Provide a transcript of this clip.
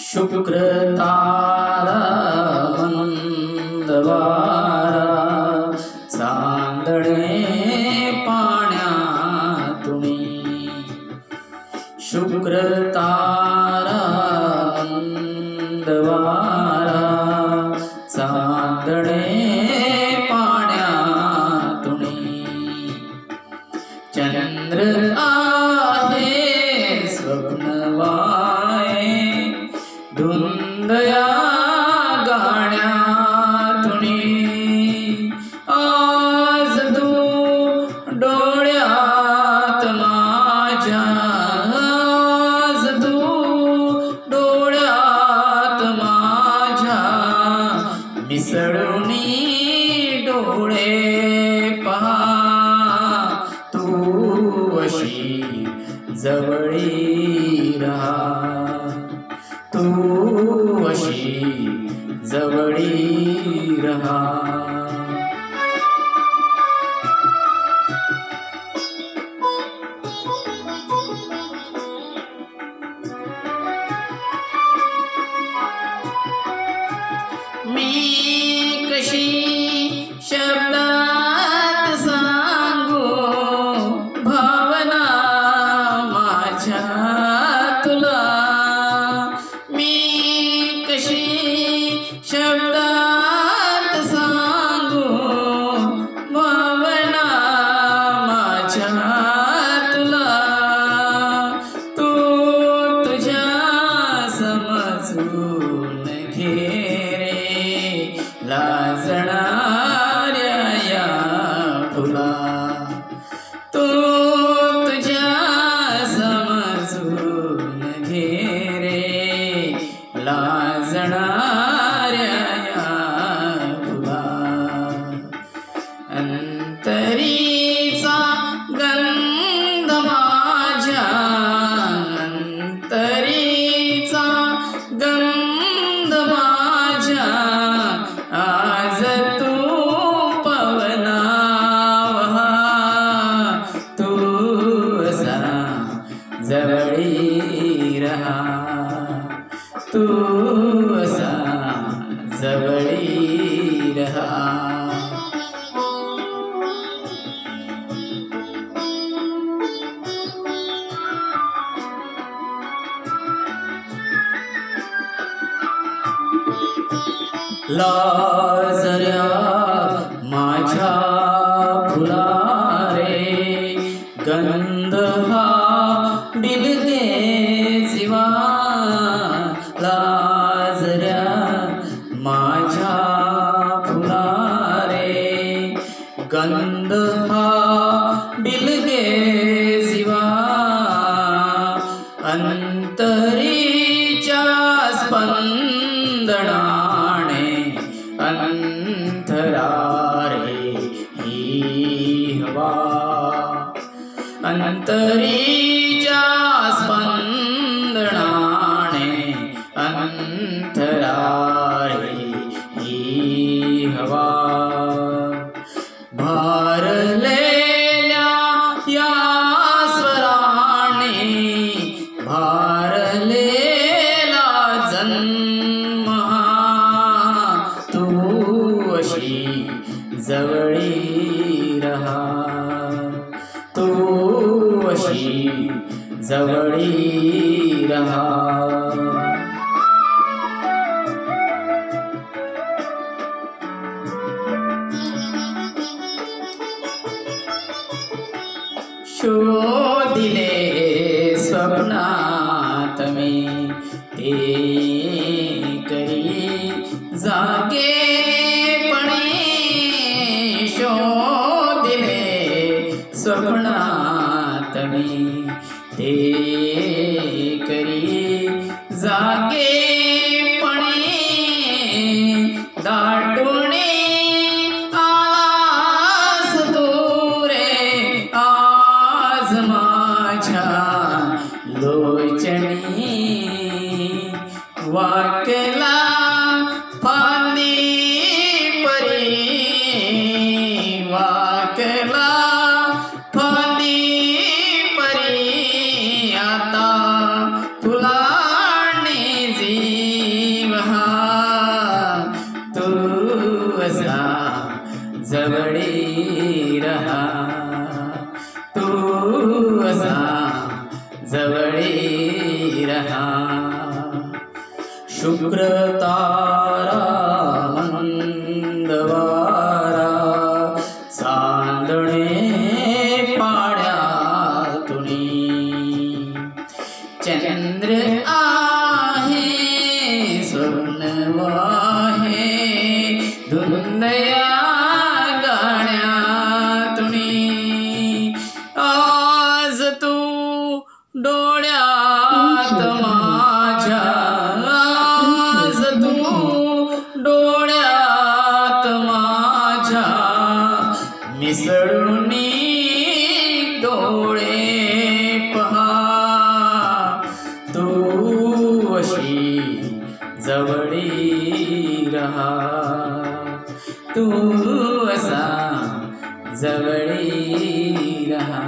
शुक्र तारा मंदवारा चांदणे पाण्यातुनी शुक्र तारा मंदवारा चांदणे पाण्यातुनी चंद्र आहे स्वप्नवाय धुंदया गाण्यातुनी आज तू डोळ्यात माझ्या आज तू डोळ्यात माझ्या मिसळुनी डोळे पहा तू अशी जवळी रहा तू अशी जवळी रहा मी कशी शब्दात सांगू भावना माझ्या तुला मी कशी शब्दात सांगू भावना माझ्या तुला तू तुझ्या समजून घे लाजणाऱ्या या फुला तू तुझ्या समजून घे रे लाजणाऱ्या या फुला अंतरीचा गंध माझ्या अंतरीचा गंध माझ्या आज तू पवनावहा तू असा जवळी रहा तू असा जवळी रहा लाजऱ्या माझ्या फुला रे गंध हा बिलगे जीवा लाजऱ्या माझ्या फुला रे गंध हा बिलगे जीवा अंतरीच्या स्पंदनाने अंतरा रे ही हवा अंतरीच्या स्पंदनाने अंतरा रे ही हवा भारलेल्या या स्वराने भारलेला जन्म तू अशी जवळी रहा तू अशी जवळी रहा शोधिले स्वप्नात मी ते करी जागेपणी शोधिले स्वप्नात मी ते करी जागेपणी दाटुणी वाकला फांदी परी, वाकला फांदी परी, आता तुला जीव हा, तू असा जवळी रहा, तू असा जवळी रहा. शुक्र तारा मंदवारा, चांदणे पाड्यातुनी, चंद्र आहे स्वप्न वाहे, धुंदया गाण्यातुनी. आज तू डोळ्यात माझ्या, आज तू डोळ्यात माझ्या, मिसळून डोळे पहा, तू अशी जवळी रहा, तू असा जवळी रहा.